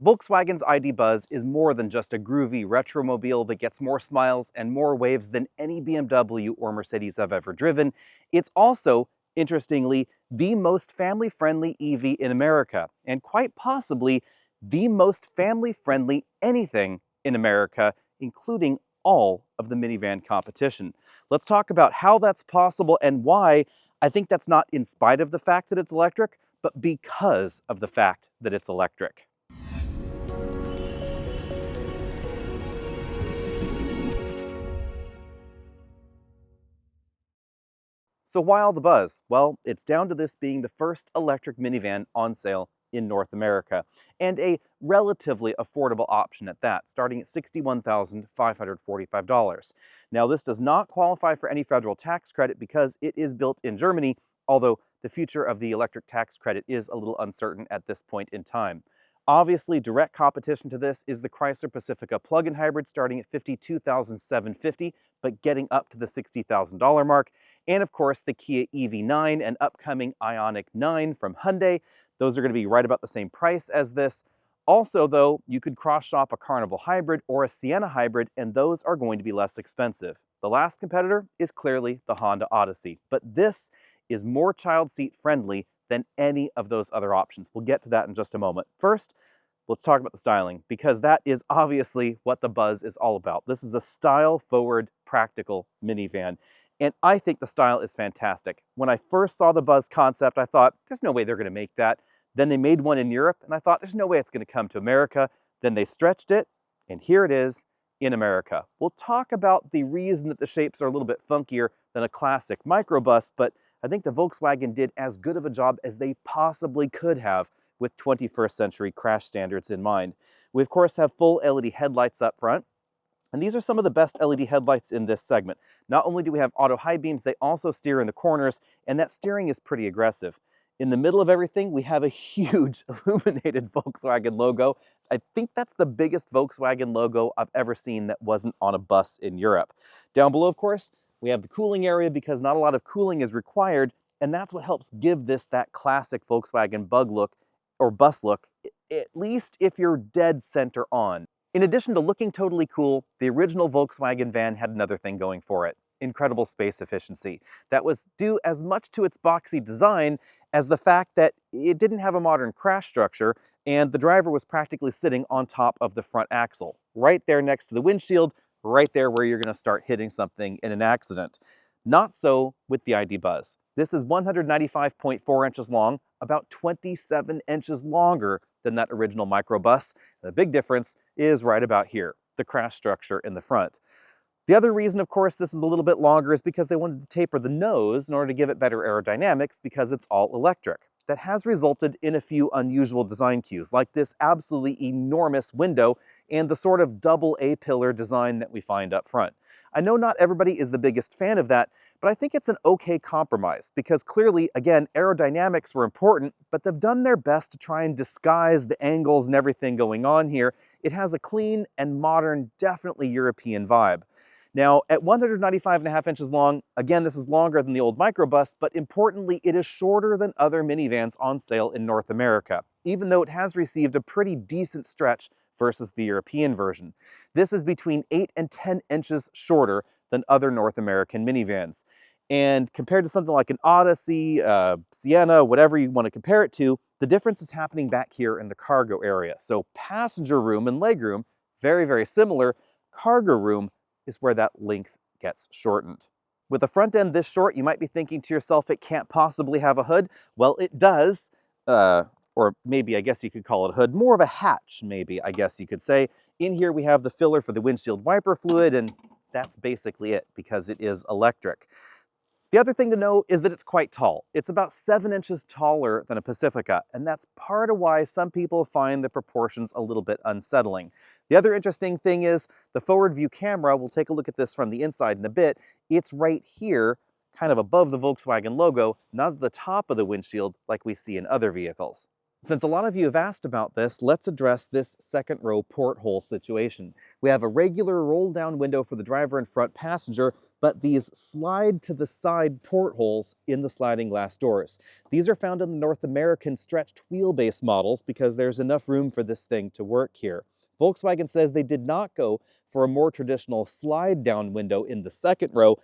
Volkswagen's ID Buzz is more than just a groovy retromobile that gets more smiles and more waves than any BMW or Mercedes I've ever driven. It's also, interestingly, the most family-friendly EV in America, and quite possibly the most family-friendly anything in America, including all of the minivan competition. Let's talk about how that's possible and why I think that's not in spite of the fact that it's electric, but because of the fact that it's electric. So why all the buzz? Well, it's down to this being the first electric minivan on sale in North America, and a relatively affordable option at that, starting at $61,545. Now, this does not qualify for any federal tax credit because it is built in Germany, although the future of the electric tax credit is a little uncertain at this point in time. Obviously, direct competition to this is the Chrysler Pacifica plug-in hybrid starting at $52,750, but getting up to the $60,000 mark. And of course, the Kia EV9 and upcoming Ioniq 9 from Hyundai. Those are going to be right about the same price as this. Also, though, you could cross-shop a Carnival hybrid or a Sienna hybrid, and those are going to be less expensive. The last competitor is clearly the Honda Odyssey, but this is more child seat friendly than any of those other options. We'll get to that in just a moment. First, let's talk about the styling, because that is obviously what the Buzz is all about. This is a style-forward, practical minivan, and I think the style is fantastic. When I first saw the Buzz concept, I thought, there's no way they're gonna make that. Then they made one in Europe, and I thought, there's no way it's gonna come to America. Then they stretched it, and here it is in America. We'll talk about the reason that the shapes are a little bit funkier than a classic microbus, but I think the Volkswagen did as good of a job as they possibly could have with 21st century crash standards in mind. We of course have full LED headlights up front, and these are some of the best LED headlights in this segment. Not only do we have auto high beams, they also steer in the corners, and that steering is pretty aggressive. In the middle of everything, we have a huge illuminated Volkswagen logo. I think that's the biggest Volkswagen logo I've ever seen that wasn't on a bus in Europe. Down below, of course, we have the cooling area because not a lot of cooling is required, and that's what helps give this that classic Volkswagen bug look or bus look, at least if you're dead center on. In addition to looking totally cool, the original Volkswagen van had another thing going for it: incredible space efficiency. That was due as much to its boxy design as the fact that it didn't have a modern crash structure, and the driver was practically sitting on top of the front axle, right there next to the windshield, right there where you're going to start hitting something in an accident. Not so with the ID Buzz. This is 195.4 inches long, about 27 inches longer than that original microbus. The big difference is right about here, the crash structure in the front. The other reason, of course, this is a little bit longer is because they wanted to taper the nose in order to give it better aerodynamics because it's all electric. That has resulted in a few unusual design cues, like this absolutely enormous window and the sort of double A-pillar design that we find up front. I know not everybody is the biggest fan of that, but I think it's an okay compromise because clearly, again, aerodynamics were important, but they've done their best to try and disguise the angles and everything going on here. It has a clean and modern, definitely European vibe. Now, at 195.5 inches long, again, this is longer than the old microbus, but importantly, it is shorter than other minivans on sale in North America, even though it has received a pretty decent stretch versus the European version. This is between 8 and 10 inches shorter than other North American minivans. And compared to something like an Odyssey, Sienna, whatever you want to compare it to, the difference is happening back here in the cargo area. So passenger room and legroom, very, very similar. Cargo room is where that length gets shortened. With the front end this short, you might be thinking to yourself, it can't possibly have a hood. Well, it does, or maybe I guess you could call it a hood, more of a hatch, maybe, I guess you could say. In here we have the filler for the windshield wiper fluid, and that's basically it because it is electric. The other thing to know is that it's quite tall. It's about 7 inches taller than a Pacifica, and that's part of why some people find the proportions a little bit unsettling. The other interesting thing is the forward view camera, we'll take a look at this from the inside in a bit, it's right here, kind of above the Volkswagen logo, not at the top of the windshield like we see in other vehicles. Since a lot of you have asked about this, let's address this second row porthole situation. We have a regular roll down window for the driver and front passenger, but these slide to the side portholes in the sliding glass doors. These are found in the North American stretched wheelbase models because there's enough room for this thing to work here. Volkswagen says they did not go for a more traditional slide down window in the second row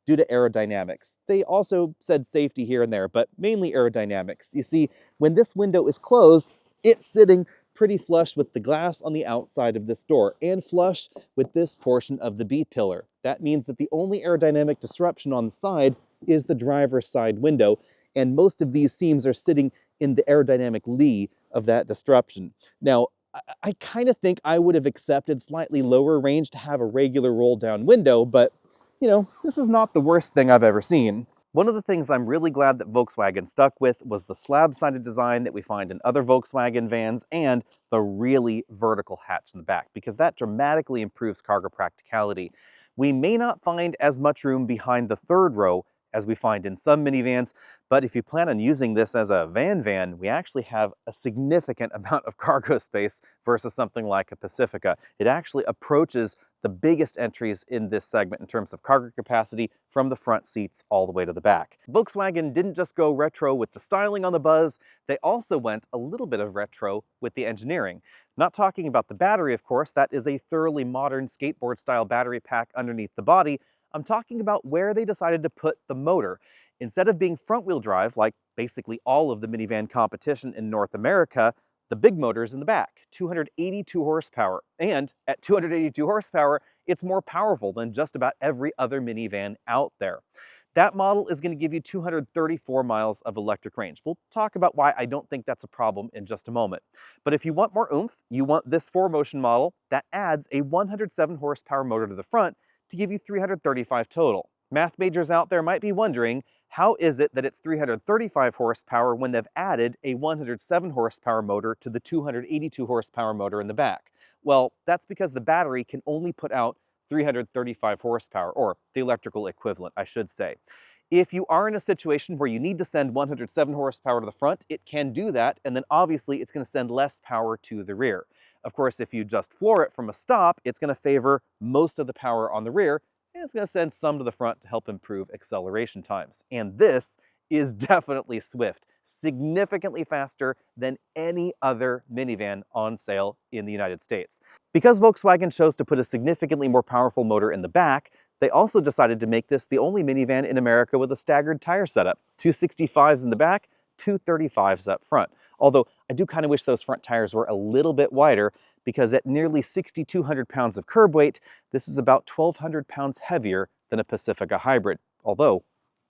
due to aerodynamics. They also said safety here and there, but mainly aerodynamics. You see, when this window is closed, it's sitting pretty flush with the glass on the outside of this door and flush with this portion of the B-pillar. That means that the only aerodynamic disruption on the side is the driver's side window, and most of these seams are sitting in the aerodynamic lee of that disruption. Now, I kind of think I would have accepted slightly lower range to have a regular roll down window, but you know, this is not the worst thing I've ever seen. One of the things I'm really glad that Volkswagen stuck with was the slab-sided design that we find in other Volkswagen vans and the really vertical hatch in the back, because that dramatically improves cargo practicality. We may not find as much room behind the third row as we find in some minivans, but if you plan on using this as a van, we actually have a significant amount of cargo space versus something like a Pacifica. It actually approaches the biggest entries in this segment in terms of cargo capacity from the front seats all the way to the back. Volkswagen didn't just go retro with the styling on the Buzz, they also went a little bit of retro with the engineering. Not talking about the battery, of course, that is a thoroughly modern skateboard-style battery pack underneath the body. I'm talking about where they decided to put the motor. Instead of being front-wheel drive, like basically all of the minivan competition in North America, the big motor is in the back, 282 horsepower. And at 282 horsepower, it's more powerful than just about every other minivan out there. That model is going to give you 234 miles of electric range. We'll talk about why I don't think that's a problem in just a moment. But if you want more oomph, you want this 4Motion model that adds a 107 horsepower motor to the front to give you 335 total. Math majors out there might be wondering, how is it that it's 335 horsepower when they've added a 107 horsepower motor to the 282 horsepower motor in the back? Well, that's because the battery can only put out 335 horsepower, or the electrical equivalent, I should say. If you are in a situation where you need to send 107 horsepower to the front, it can do that, and then obviously it's going to send less power to the rear. Of course, if you just floor it from a stop, it's going to favor most of the power on the rear, and it's going to send some to the front to help improve acceleration times. And this is definitely swift, significantly faster than any other minivan on sale in the United States. Because Volkswagen chose to put a significantly more powerful motor in the back, they also decided to make this the only minivan in America with a staggered tire setup. 265s in the back, 235s up front. Although I do kind of wish those front tires were a little bit wider, because at nearly 6,200 pounds of curb weight, this is about 1,200 pounds heavier than a Pacifica hybrid, although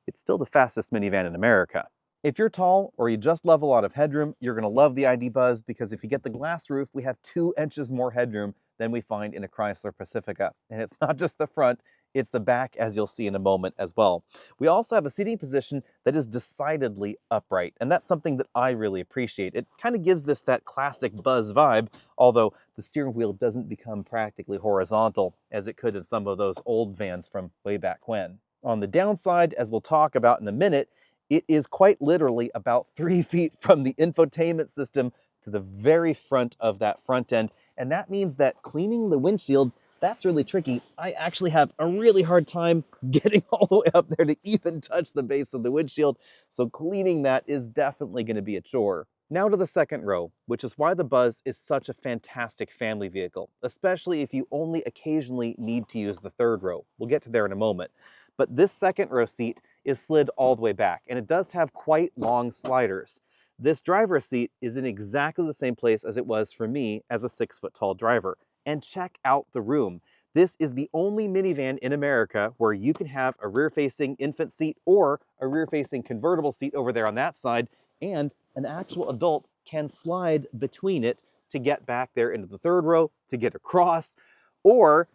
it's still the fastest minivan in America. If you're tall or you just love a lot of headroom, you're going to love the ID Buzz, because if you get the glass roof, we have 2 inches more headroom than we find in a Chrysler Pacifica. And it's not just the front, it's the back, as you'll see in a moment as well. We also have a seating position that is decidedly upright, and that's something that I really appreciate. It kind of gives this that classic Buzz vibe, although the steering wheel doesn't become practically horizontal as it could in some of those old vans from way back when. On the downside, as we'll talk about in a minute, it is quite literally about 3 feet from the infotainment system to the very front of that front end, and that means that cleaning the windshield, that's really tricky. I actually have a really hard time getting all the way up there to even touch the base of the windshield, so cleaning that is definitely going to be a chore. Now to the second row, which is why the Buzz is such a fantastic family vehicle, especially if you only occasionally need to use the third row. We'll get to there in a moment. But this second row seat is slid all the way back, and it does have quite long sliders. This driver's seat is in exactly the same place as it was for me as a 6-foot-tall driver. And check out the room. This is the only minivan in America where you can have a rear-facing infant seat or a rear-facing convertible seat over there on that side, and an actual adult can slide between it to get back there into the third row, to get across, or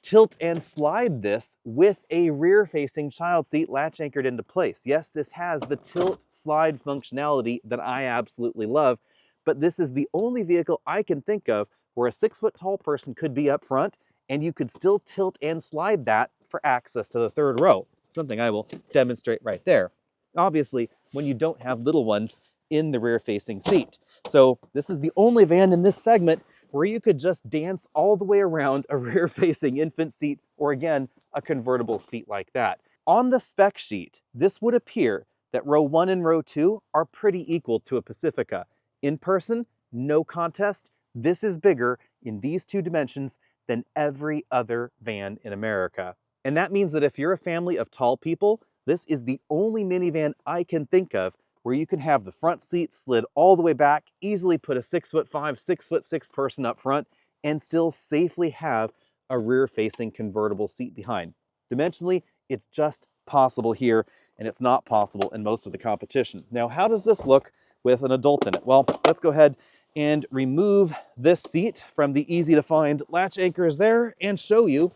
tilt and slide this with a rear-facing child seat latch anchored into place. Yes, this has the tilt slide functionality that I absolutely love, but this is the only vehicle I can think of where a 6-foot-tall person could be up front and you could still tilt and slide that for access to the third row, something I will demonstrate right there. Obviously, when you don't have little ones in the rear-facing seat. So this is the only van in this segment where you could just dance all the way around a rear-facing infant seat, or again, a convertible seat like that. On the spec sheet, this would appear that row 1 and row 2 are pretty equal to a Pacifica. In person, no contest, this is bigger in these two dimensions than every other van in America. And that means that if you're a family of tall people, this is the only minivan I can think of where you can have the front seat slid all the way back, easily put a 6'5", 6'6" person up front, and still safely have a rear-facing convertible seat behind. Dimensionally, it's just possible here, and it's not possible in most of the competition. Now, how does this look with an adult in it? Well, let's go ahead and remove this seat from the easy-to-find latch anchors there and show you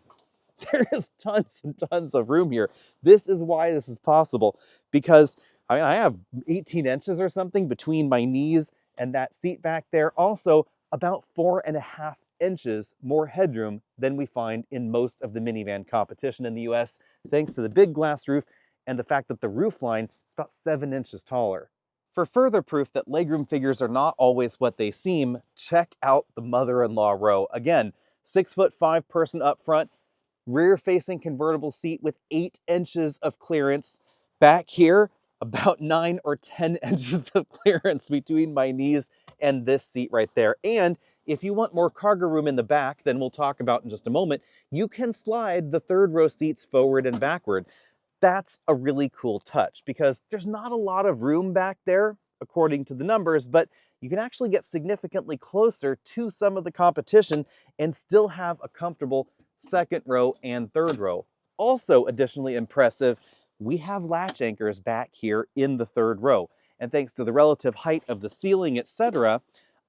there is tons and tons of room here. This is why this is possible, because I have 18 inches or something between my knees and that seat back there. Also, about 4.5 inches more headroom than we find in most of the minivan competition in the US, thanks to the big glass roof and the fact that the roof line is about 7 inches taller. For further proof that legroom figures are not always what they seem, check out the mother-in-law row. Again, 6'5" person up front, rear-facing convertible seat with 8 inches of clearance. Back here, about 9 or 10 inches of clearance between my knees and this seat right there. And if you want more cargo room in the back, then we'll talk about in just a moment, you can slide the third row seats forward and backward. That's a really cool touch because there's not a lot of room back there, according to the numbers, but you can actually get significantly closer to some of the competition and still have a comfortable second row and third row. Also additionally impressive, we have latch anchors back here in the third row. And thanks to the relative height of the ceiling, etc.,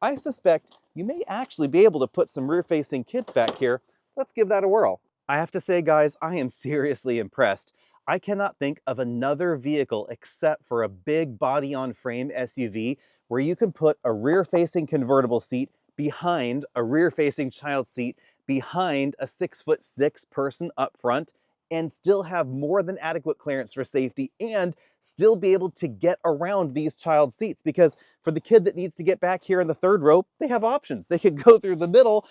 I suspect you may actually be able to put some rear-facing kids back here. Let's give that a whirl. I have to say, guys, I am seriously impressed. I cannot think of another vehicle except for a big body-on-frame SUV where you can put a rear-facing convertible seat behind a rear-facing child seat behind a 6'6" person up front and still have more than adequate clearance for safety and still be able to get around these child seats, because for the kid that needs to get back here in the third row, they have options. They could go through the middle,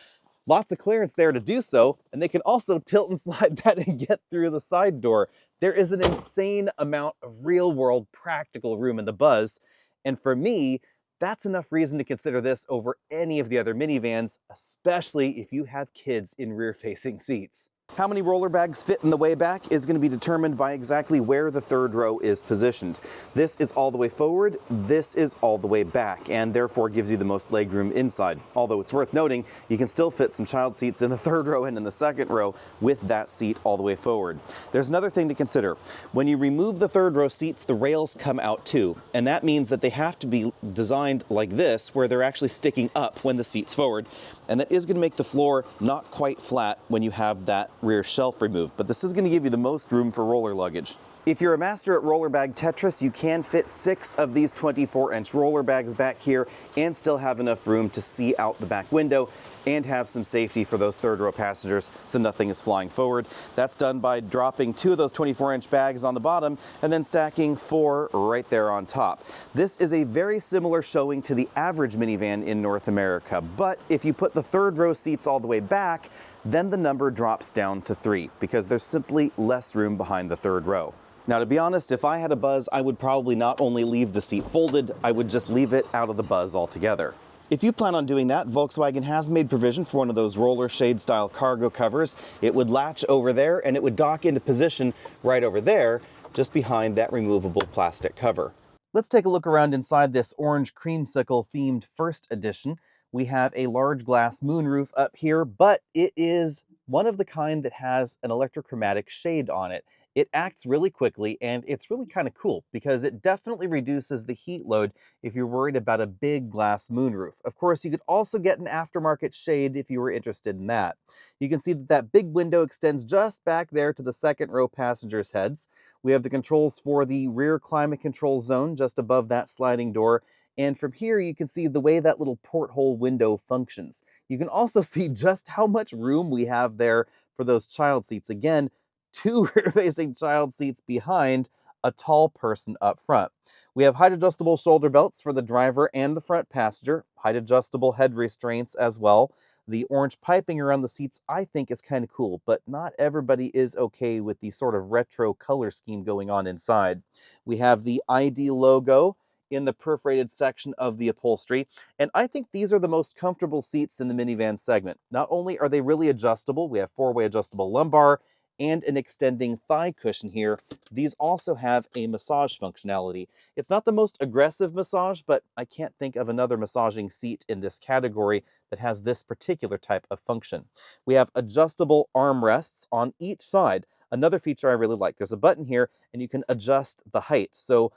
lots of clearance there to do so, and they can also tilt and slide that and get through the side door. There is an insane amount of real-world practical room in the Buzz, and for me, that's enough reason to consider this over any of the other minivans, especially if you have kids in rear-facing seats. How many roller bags fit in the way back is going to be determined by exactly where the third row is positioned. This is all the way forward, this is all the way back, and therefore gives you the most legroom inside. Although it's worth noting, you can still fit some child seats in the third row and in the second row with that seat all the way forward. There's another thing to consider. When you remove the third row seats, the rails come out too, and that means that they have to be designed like this, where they're actually sticking up when the seat's forward, and that is going to make the floor not quite flat when you have that rear shelf removed, but this is going to give you the most room for roller luggage. If you're a master at roller bag Tetris, you can fit 6 of these 24-inch roller bags back here and still have enough room to see out the back window and have some safety for those third row passengers so nothing is flying forward. That's done by dropping 2 of those 24-inch bags on the bottom and then stacking 4 right there on top. This is a very similar showing to the average minivan in North America, but if you put the third row seats all the way back, then the number drops down to 3 because there's simply less room behind the third row. Now, to be honest, if I had a Buzz, I would probably not only leave the seat folded, I would just leave it out of the Buzz altogether. If you plan on doing that, Volkswagen has made provision for one of those roller shade style cargo covers. It would latch over there and it would dock into position right over there, just behind that removable plastic cover. Let's take a look around inside this orange creamsicle themed first edition. We have a large glass moonroof up here, but it is one of the kind that has an electrochromatic shade on it. It acts really quickly, and it's really kind of cool because it definitely reduces the heat load if you're worried about a big glass moonroof. Of course, you could also get an aftermarket shade if you were interested in that. You can see that that big window extends just back there to the second row passengers' heads. We have the controls for the rear climate control zone just above that sliding door. And from here, you can see the way that little porthole window functions. You can also see just how much room we have there for those child seats. Again, 2 rear-facing child seats behind a tall person up front. We have height adjustable shoulder belts for the driver and the front passenger, height adjustable head restraints as well. The orange piping around the seats I think is kind of cool, but not everybody is okay with the sort of retro color scheme going on inside. We have the ID logo in the perforated section of the upholstery, and I think these are the most comfortable seats in the minivan segment. Not only are they really adjustable, we have four-way adjustable lumbar and an extending thigh cushion here, these also have a massage functionality. It's not the most aggressive massage, but I can't think of another massaging seat in this category that has this particular type of function. We have adjustable armrests on each side. Another feature I really like, there's a button here and you can adjust the height. So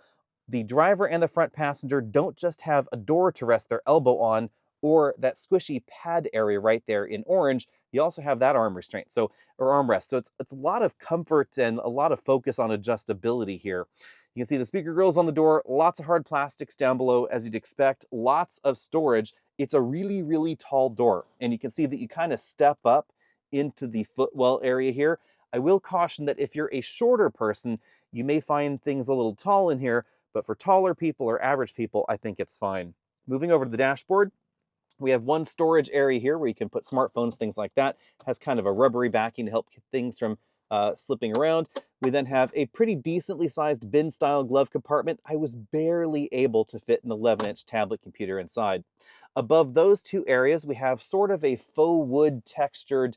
the driver and the front passenger don't just have a door to rest their elbow on or that squishy pad area right there in orange, you also have that arm restraint, or armrest. So it's a lot of comfort and a lot of focus on adjustability here. You can see the speaker grills on the door, lots of hard plastics down below as you'd expect, lots of storage. It's a really, really tall door, and you can see that you kind of step up into the footwell area here. I will caution that if you're a shorter person, you may find things a little tall in here, but for taller people or average people, I think it's fine. Moving over to the dashboard, we have one storage area here where you can put smartphones, things like that. It has kind of a rubbery backing to help keep things from slipping around. We then have a pretty decently sized bin-style glove compartment. I was barely able to fit an 11-inch tablet computer inside. Above those two areas, we have sort of a faux wood textured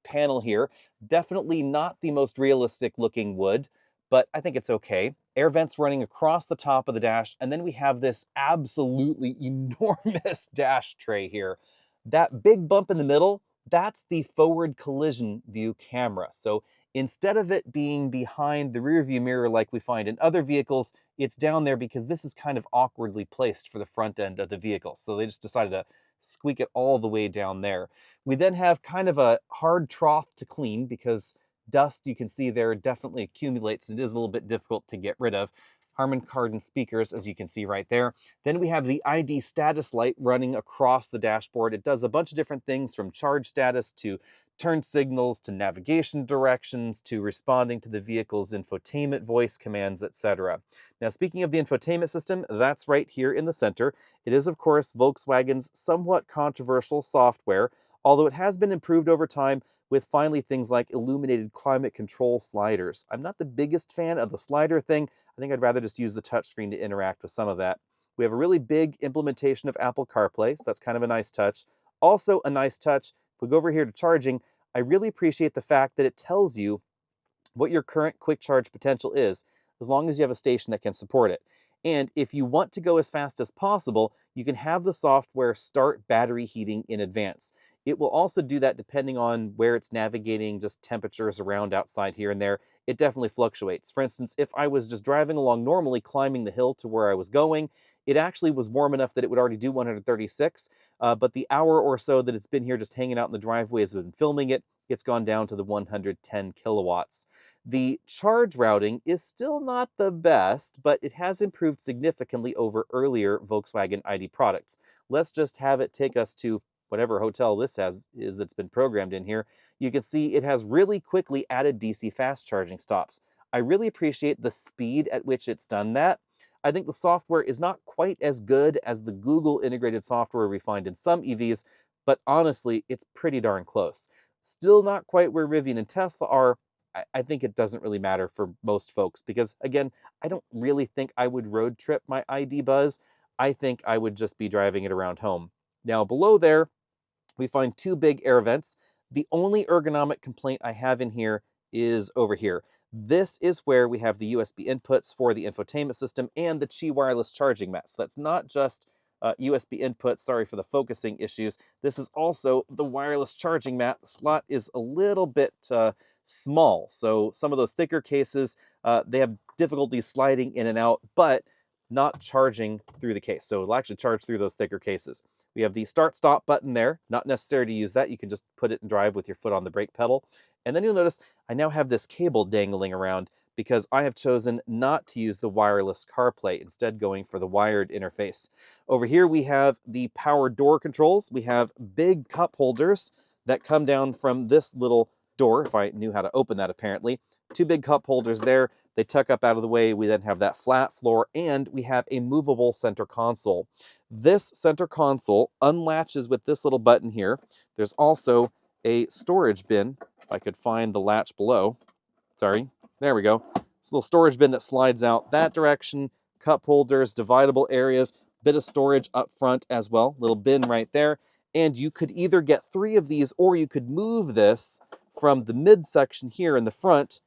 panel here. Definitely not the most realistic looking wood, but I think it's okay. Air vents running across the top of the dash, and then we have this absolutely enormous dash tray here. That big bump in the middle, that's the forward collision view camera. So instead of it being behind the rear view mirror like we find in other vehicles, it's down there because this is kind of awkwardly placed for the front end of the vehicle. So they just decided to squeak it all the way down there. We then have kind of a hard trough to clean because dust, you can see there, definitely accumulates. It is a little bit difficult to get rid of. Harman Kardon speakers, as you can see right there. Then we have the ID status light running across the dashboard. It does a bunch of different things from charge status to turn signals to navigation directions to responding to the vehicle's infotainment voice commands, etc. Now, speaking of the infotainment system, that's right here in the center. It is, of course, Volkswagen's somewhat controversial software, although it has been improved over time with finally things like illuminated climate control sliders. I'm not the biggest fan of the slider thing. I think I'd rather just use the touchscreen to interact with some of that. We have a really big implementation of Apple CarPlay, so that's kind of a nice touch. Also a nice touch, if we go over here to charging, I really appreciate the fact that it tells you what your current quick charge potential is, as long as you have a station that can support it. And if you want to go as fast as possible, you can have the software start battery heating in advance. It will also do that depending on where it's navigating, just temperatures around outside here and there. It definitely fluctuates. For instance, if I was just driving along normally, climbing the hill to where I was going, it actually was warm enough that it would already do 136, but the hour or so that it's been here just hanging out in the driveway as we've been filming it, it's gone down to the 110 kilowatts. The charge routing is still not the best, but it has improved significantly over earlier Volkswagen ID products. Let's just have it take us to whatever hotel this is that's been programmed in here. You can see it has really quickly added DC fast charging stops. I really appreciate the speed at which it's done that. I think the software is not quite as good as the Google integrated software we find in some EVs, but honestly, it's pretty darn close. Still not quite where Rivian and Tesla are. I think it doesn't really matter for most folks because, again, I don't really think I would road trip my ID Buzz. I think I would just be driving it around home. Now, below there, we find two big air vents. The only ergonomic complaint I have in here is over here. This is where we have the USB inputs for the infotainment system and the Qi wireless charging mat. So that's not just USB input, sorry for the focusing issues. This is also the wireless charging mat. The slot is a little bit small, so some of those thicker cases, they have difficulty sliding in and out, but not charging through the case. So it'll actually charge through those thicker cases. We have the start-stop button there. Not necessary to use that. You can just put it and drive with your foot on the brake pedal. And then you'll notice I now have this cable dangling around because I have chosen not to use the wireless CarPlay, instead going for the wired interface. Over here we have the power door controls. We have big cup holders that come down from this little door, if I knew how to open that apparently. Two big cup holders there. They tuck up out of the way. We then have that flat floor, and we have a movable center console. This center console unlatches with this little button here. There's also a storage bin, if I could find the latch below. Sorry, there we go. This little storage bin that slides out that direction, cup holders, dividable areas, bit of storage up front as well, little bin right there. And you could either get 3 of these, or you could move this from the midsection here in the front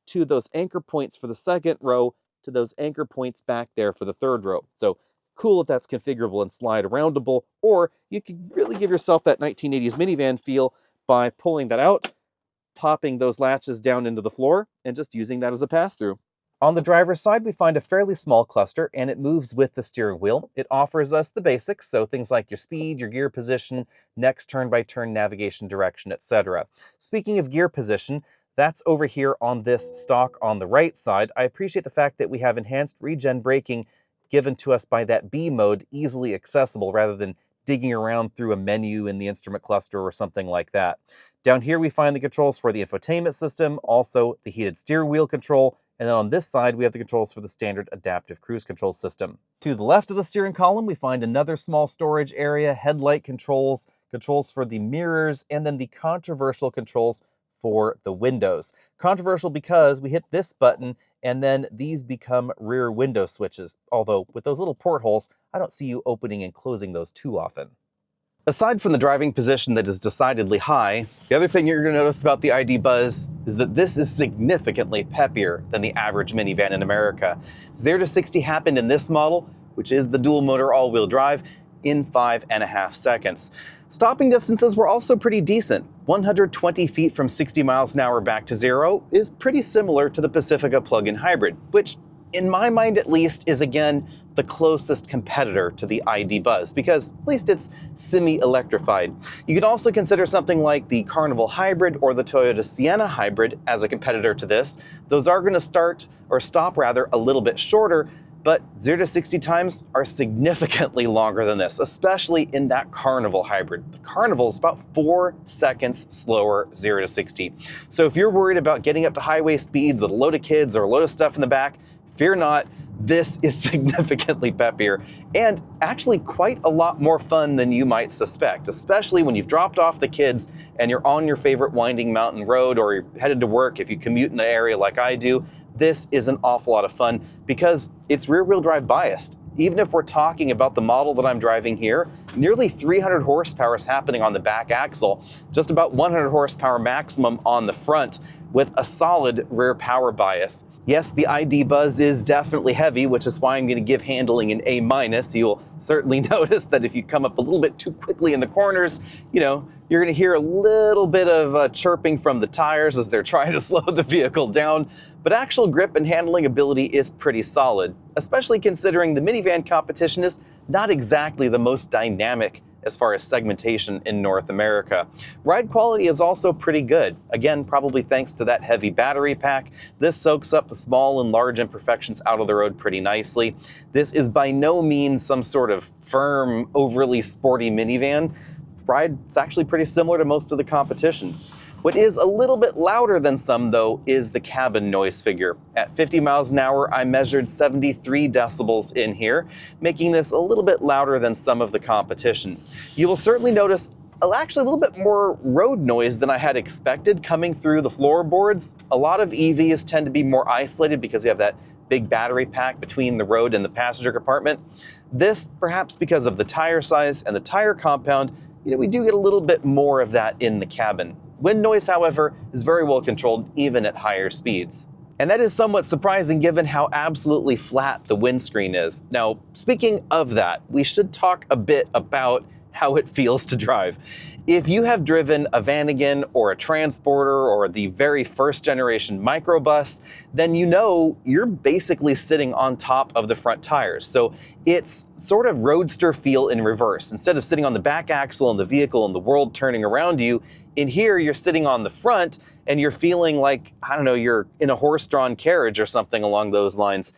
to those anchor points for the second row, to those anchor points back there for the third row. So cool if that's configurable and slide aroundable, or you could really give yourself that 1980s minivan feel by pulling that out, popping those latches down into the floor, and just using that as a pass-through. On the driver's side, we find a fairly small cluster, and it moves with the steering wheel. It offers us the basics, so things like your speed, your gear position, next turn-by-turn navigation direction, etc. Speaking of gear position, that's over here on this stalk on the right side. I appreciate the fact that we have enhanced regen braking given to us by that B mode, easily accessible rather than digging around through a menu in the instrument cluster or something like that. Down here we find the controls for the infotainment system, also the heated steering wheel control, and then on this side we have the controls for the standard adaptive cruise control system. To the left of the steering column we find another small storage area, headlight controls, controls for the mirrors, and then the controversial controls for the windows. Controversial because we hit this button and then these become rear window switches, although with those little portholes, I don't see you opening and closing those too often. Aside from the driving position that is decidedly high, the other thing you're going to notice about the ID Buzz is that this is significantly peppier than the average minivan in America. 0 to 60 happened in this model, which is the dual motor all-wheel drive, in 5.5 seconds. Stopping distances were also pretty decent. 120 feet from 60 miles an hour back to 0 is pretty similar to the Pacifica plug-in hybrid, which in my mind at least is again the closest competitor to the ID Buzz, because at least it's semi-electrified. You could also consider something like the Carnival Hybrid or the Toyota Sienna Hybrid as a competitor to this. Those are going to stop a little bit shorter, but 0 to 60 times are significantly longer than this, especially in that Carnival Hybrid. The Carnival is about 4 seconds slower 0 to 60. So if you're worried about getting up to highway speeds with a load of kids or a load of stuff in the back, fear not, this is significantly peppier and actually quite a lot more fun than you might suspect, especially when you've dropped off the kids and you're on your favorite winding mountain road or you're headed to work if you commute in the area like I do. This is an awful lot of fun because it's rear-wheel drive biased. Even if we're talking about the model that I'm driving here, nearly 300 horsepower is happening on the back axle, just about 100 horsepower maximum on the front with a solid rear power bias. Yes, the ID Buzz is definitely heavy, which is why I'm going to give handling an A-. You'll certainly notice that if you come up a little bit too quickly in the corners, you're going to hear a little bit of chirping from the tires as they're trying to slow the vehicle down. But actual grip and handling ability is pretty solid, especially considering the minivan competition is not exactly the most dynamic as far as segmentation in North America. Ride quality is also pretty good. Again, probably thanks to that heavy battery pack. This soaks up the small and large imperfections out of the road pretty nicely. This is by no means some sort of firm, overly sporty minivan. Ride's actually pretty similar to most of the competition. What is a little bit louder than some, though, is the cabin noise figure. At 50 miles an hour, I measured 73 decibels in here, making this a little bit louder than some of the competition. You will certainly notice actually a little bit more road noise than I had expected coming through the floorboards. A lot of EVs tend to be more isolated because we have that big battery pack between the road and the passenger compartment. This, perhaps because of the tire size and the tire compound, we do get a little bit more of that in the cabin. Wind noise, however, is very well controlled even at higher speeds. And that is somewhat surprising given how absolutely flat the windscreen is. Now, speaking of that, we should talk a bit about how it feels to drive. If you have driven a Vanagon or a Transporter or the very first generation microbus, then you're basically sitting on top of the front tires. So it's sort of roadster feel in reverse. Instead of sitting on the back axle and the vehicle and the world turning around you, in here you're sitting on the front and you're feeling like, you're in a horse-drawn carriage or something along those lines.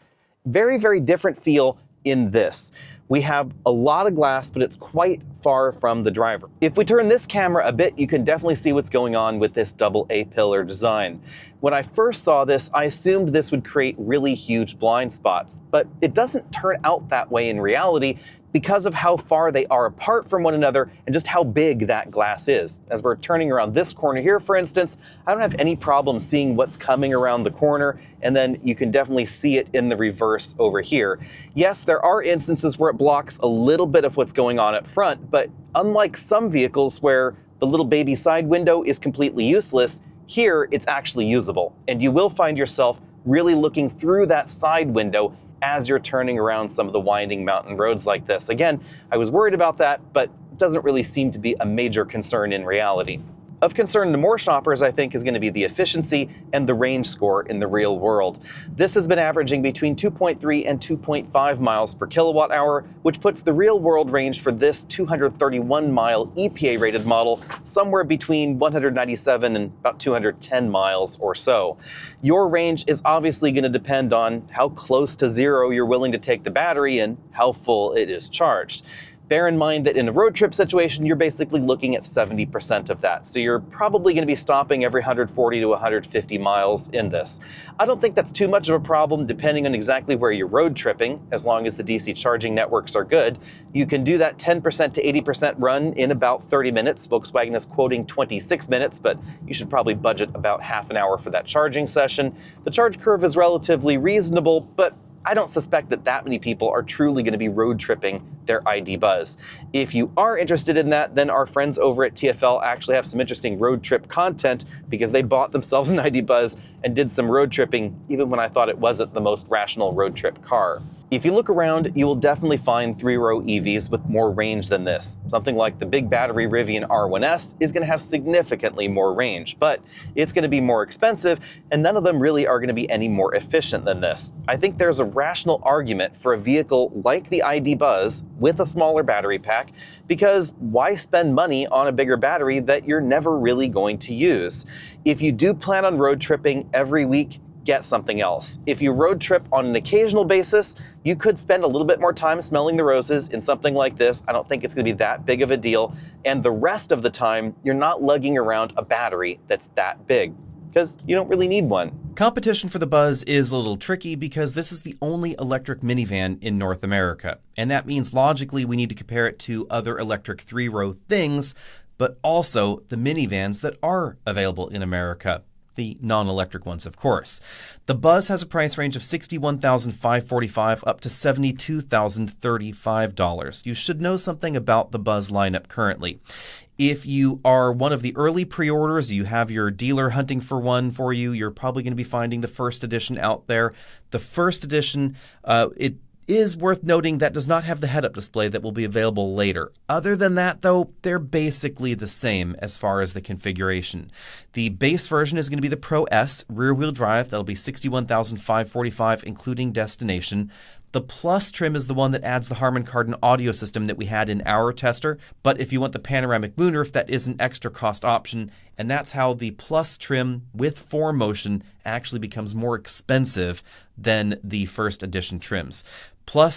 Very, very different feel in this. we have a lot of glass, but it's quite far from the driver. If we turn this camera a bit, you can definitely see what's going on with this double A-pillar design. When I first saw this, I assumed this would create really huge blind spots, but it doesn't turn out that way in reality because of how far they are apart from one another and just how big that glass is. As we're turning around this corner here, for instance, I don't have any problem seeing what's coming around the corner, and then you can definitely see it in the reverse over here. Yes, there are instances where it blocks a little bit of what's going on up front, but unlike some vehicles where the little baby side window is completely useless, here it's actually usable, and you will find yourself really looking through that side window as you're turning around some of the winding mountain roads like this. Again, I was worried about that, but it doesn't really seem to be a major concern in reality. Of concern to more shoppers, I think, is going to be the efficiency and the range score in the real world. This has been averaging between 2.3 and 2.5 miles per kilowatt hour, which puts the real world range for this 231-mile EPA-rated model somewhere between 197 and about 210 miles or so. Your range is obviously going to depend on how close to zero you're willing to take the battery and how full it is charged. Bear in mind that in a road trip situation, you're basically looking at 70% of that. So you're probably going to be stopping every 140 to 150 miles in this. I don't think that's too much of a problem depending on exactly where you're road tripping, as long as the DC charging networks are good. You can do that 10% to 80% run in about 30 minutes. Volkswagen is quoting 26 minutes, but you should probably budget about half an hour for that charging session. The charge curve is relatively reasonable, but I don't suspect that many people are truly going to be road tripping their ID Buzz. If you are interested in that, then our friends over at TFL actually have some interesting road trip content because they bought themselves an ID Buzz and did some road tripping even when I thought it wasn't the most rational road trip car. If you look around, you will definitely find three-row EVs with more range than this. Something like the big battery Rivian R1S is going to have significantly more range, but it's going to be more expensive, and none of them really are going to be any more efficient than this. I think there's a rational argument for a vehicle like the ID Buzz with a smaller battery pack, because why spend money on a bigger battery that you're never really going to use? If you do plan on road tripping every week, get something else. If you road trip on an occasional basis, you could spend a little bit more time smelling the roses in something like this. I don't think it's going to be that big of a deal. And the rest of the time, you're not lugging around a battery that's that big, because you don't really need one. Competition for the Buzz is a little tricky because this is the only electric minivan in North America. And that means logically we need to compare it to other electric three-row things, but also the minivans that are available in America. The non-electric ones, of course. The Buzz has a price range of $61,545 up to $72,035. You should know something about the Buzz lineup currently. If you are one of the early pre-orders, you have your dealer hunting for one for you, you're probably going to be finding the first edition out there. The first edition, it is worth noting that does not have the head-up display that will be available later. Other than that, though, they're basically the same as far as the configuration. The base version is going to be the Pro S rear-wheel drive. That'll be $61,545, including destination. The Plus trim is the one that adds the Harman Kardon audio system that we had in our tester, but if you want the panoramic moonroof, that is an extra cost option, and that's how the Plus trim with 4Motion actually becomes more expensive than the first edition trims. Pro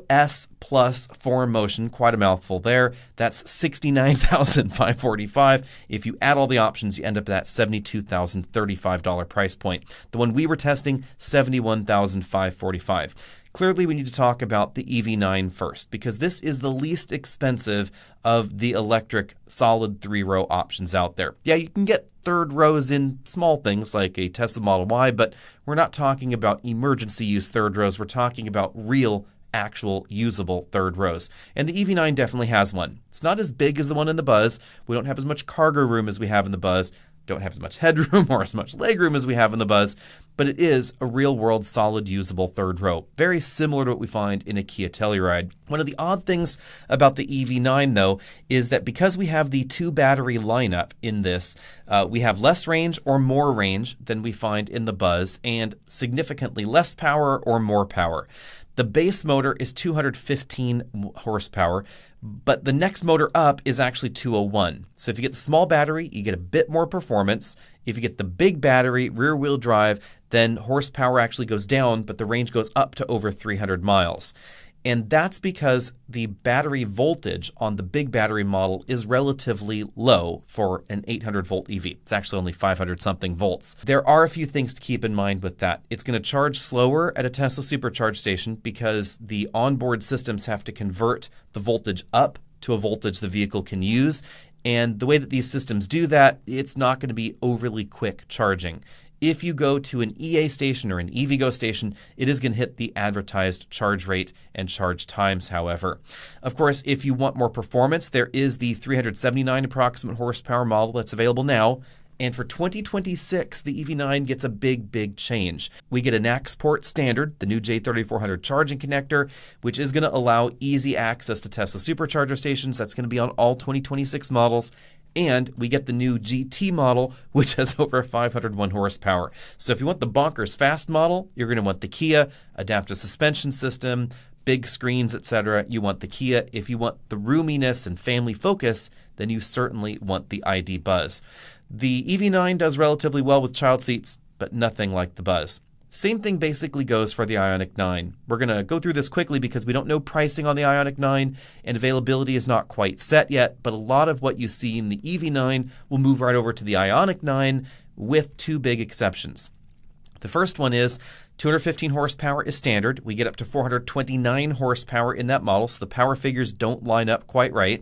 S plus 4Motion, quite a mouthful there. That's $69,545. If you add all the options, you end up at that $72,035 price point. The one we were testing, $71,545. Clearly, we need to talk about the EV9 first, because this is the least expensive of the electric solid three-row options out there. Yeah, you can get third rows in small things like a Tesla Model Y, but we're not talking about emergency use third rows. We're talking about real, actual, usable third rows. And the EV9 definitely has one. It's not as big as the one in the Buzz. We don't have as much cargo room as we have in the Buzz. Don't have as much headroom or as much legroom as we have in the Buzz, but it is a real-world, solid, usable third row. Very similar to what we find in a Kia Telluride. One of the odd things about the EV9, though, is that because we have the two-battery lineup in this, we have less range or more range than we find in the Buzz, and significantly less power or more power. The base motor is 215 horsepower, but the next motor up is actually 201. So if you get the small battery, you get a bit more performance. If you get the big battery, rear-wheel drive, then horsepower actually goes down, but the range goes up to over 300 miles. And that's because the battery voltage on the big battery model is relatively low for an 800 volt EV. It's actually only 500 something volts. There are a few things to keep in mind with that. It's going to charge slower at a Tesla supercharge station because the onboard systems have to convert the voltage up to a voltage the vehicle can use. And the way that these systems do that, it's not going to be overly quick charging. If you go to an EA station or an EVgo station, it is going to hit the advertised charge rate and charge times, however. Of course, if you want more performance, there is the 379 approximate horsepower model that's available now. And for 2026, the EV9 gets a big change. We get an AX port standard, the new J3400 charging connector, which is going to allow easy access to Tesla supercharger stations. That's going to be on all 2026 models. And we get the new GT model, which has over 501 horsepower. So if you want the bonkers fast model, you're going to want the Kia adaptive suspension system, big screens, etc. You want the Kia. If you want the roominess and family focus, then you certainly want the ID Buzz. The EV9 does relatively well with child seats, but nothing like the Buzz. Same thing basically goes for the Ioniq 9. We're going to go through this quickly because we don't know pricing on the Ioniq 9 and availability is not quite set yet, but a lot of what you see in the EV9 will move right over to the Ioniq 9 with two big exceptions. The first one is 215 horsepower is standard. We get up to 429 horsepower in that model, so the power figures don't line up quite right.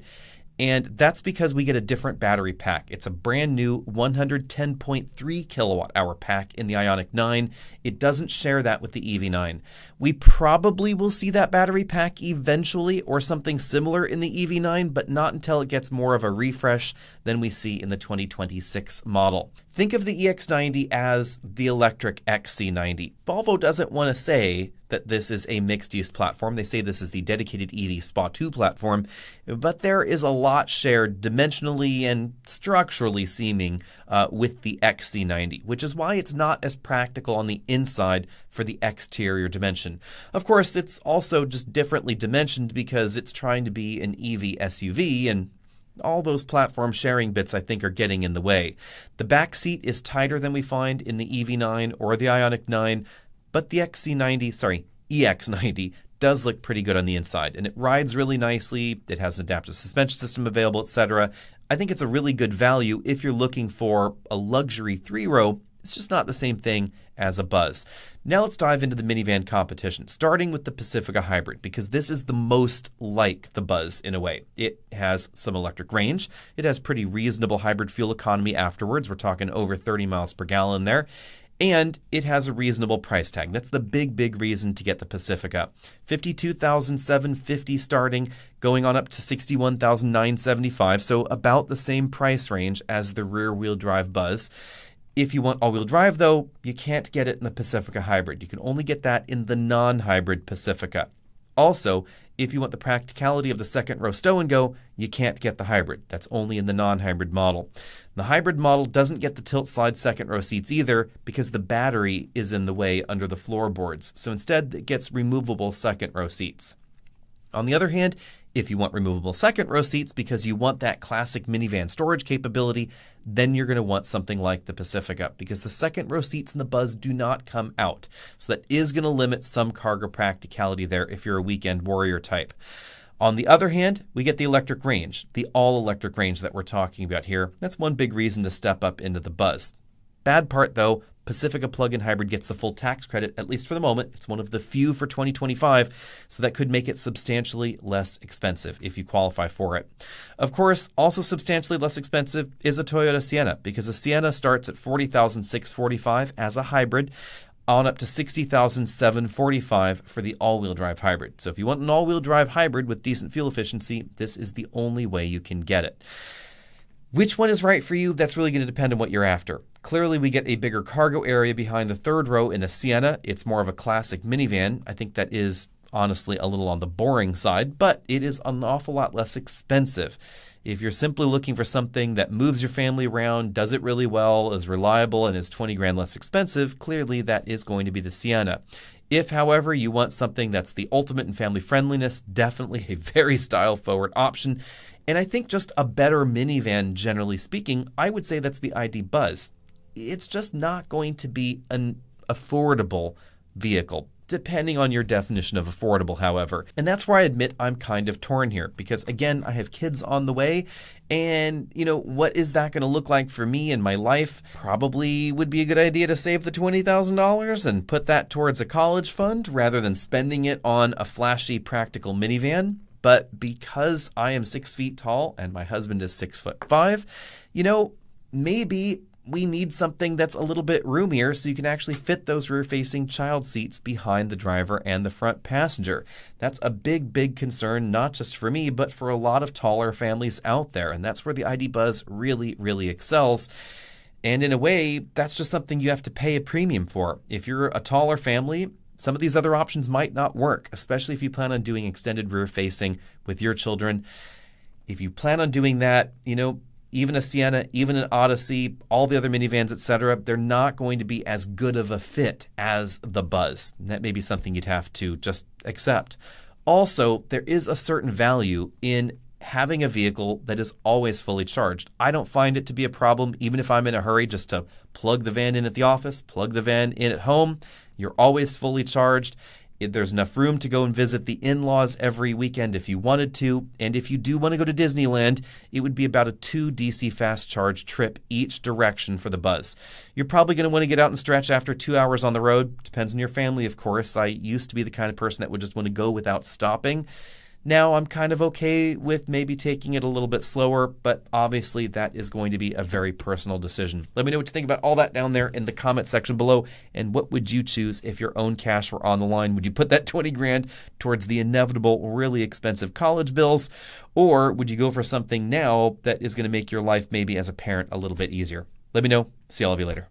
And that's because we get a different battery pack. It's a brand new 110.3 kilowatt hour pack in the Ioniq 9. It doesn't share that with the EV9. We probably will see that battery pack eventually or something similar in the EV9, but not until it gets more of a refresh than we see in the 2026 model. Think of the EX90 as the electric XC90. Volvo doesn't want to say that this is a mixed-use platform. They say this is the dedicated EV SPA2 platform, but there is a lot shared dimensionally and structurally seeming with the XC90, which is why it's not as practical on the inside for the exterior dimension. Of course, it's also just differently dimensioned because it's trying to be an EV SUV, and all those platform sharing bits, I think, are getting in the way. The back seat is tighter than we find in the EV9 or the Ioniq 9, but the EX90 does look pretty good on the inside, and it rides really nicely. It has an adaptive suspension system available, etc. I think it's a really good value if you're looking for a luxury three-row. It's just not the same thing as a Buzz. Now let's dive into the minivan competition, starting with the Pacifica Hybrid, because this is the most like the Buzz in a way. It has some electric range. It has pretty reasonable hybrid fuel economy afterwards. We're talking over 30 miles per gallon there. And it has a reasonable price tag. That's the big reason to get the Pacifica. $52,750 starting, going on up to $61,975, so about the same price range as the rear-wheel drive Buzz. If you want all-wheel drive, though, you can't get it in the Pacifica Hybrid. You can only get that in the non-hybrid Pacifica. Also, if you want the practicality of the second-row stow-and-go, you can't get the hybrid. That's only in the non-hybrid model. The hybrid model doesn't get the tilt-slide second-row seats either because the battery is in the way under the floorboards. So instead, it gets removable second-row seats. On the other hand, if you want removable second-row seats because you want that classic minivan storage capability, then you're going to want something like the Pacifica because the second-row seats in the Buzz do not come out. So that is going to limit some cargo practicality there if you're a weekend warrior type. On the other hand, we get the electric range, the all-electric range that we're talking about here. That's one big reason to step up into the Buzz. Bad part, though, Pacifica plug-in hybrid gets the full tax credit, at least for the moment. It's one of the few for 2025, so that could make it substantially less expensive if you qualify for it. Of course, also substantially less expensive is a Toyota Sienna, because a Sienna starts at $40,645 as a hybrid, on up to $60,745 for the all-wheel drive hybrid. So if you want an all-wheel drive hybrid with decent fuel efficiency, this is the only way you can get it. Which one is right for you? That's really going to depend on what you're after. Clearly, we get a bigger cargo area behind the third row in a Sienna. It's more of a classic minivan. I think that is honestly a little on the boring side, but it is an awful lot less expensive. If you're simply looking for something that moves your family around, does it really well, is reliable, and is 20 grand less expensive, clearly that is going to be the Sienna. If, however, you want something that's the ultimate in family friendliness, definitely a very style-forward option. And I think just a better minivan, generally speaking, I would say that's the ID Buzz. It's just not going to be an affordable vehicle. depending on your definition of affordable, however. And that's where I admit I'm kind of torn here, because again, I have kids on the way, and what is that going to look like for me in my life? Probably would be a good idea to save the $20,000 and put that towards a college fund rather than spending it on a flashy practical minivan. But because I am 6 feet tall and my husband is 6'5", maybe we need something that's a little bit roomier so you can actually fit those rear-facing child seats behind the driver and the front passenger. That's a big, big concern, not just for me, but for a lot of taller families out there. And that's where the ID Buzz really, really excels. And in a way, that's just something you have to pay a premium for. If you're a taller family, some of these other options might not work, especially if you plan on doing extended rear-facing with your children. If you plan on doing that, even a Sienna, even an Odyssey, all the other minivans, etc., they're not going to be as good of a fit as the Buzz. That may be something you'd have to just accept. Also, there is a certain value in having a vehicle that is always fully charged. I don't find it to be a problem, even if I'm in a hurry, just to plug the van in at the office, plug the van in at home. You're always fully charged. There's enough room to go and visit the in-laws every weekend if you wanted to. And if you do want to go to Disneyland, it would be about a 2 DC fast charge trip each direction for the Buzz. You're probably going to want to get out and stretch after 2 hours on the road. Depends on your family, of course. I used to be the kind of person that would just want to go without stopping. Now I'm kind of okay with maybe taking it a little bit slower, but obviously that is going to be a very personal decision. Let me know what you think about all that down there in the comment section below. And what would you choose if your own cash were on the line? Would you put that 20 grand towards the inevitable, really expensive college bills? Or would you go for something now that is going to make your life maybe as a parent a little bit easier? Let me know. See all of you later.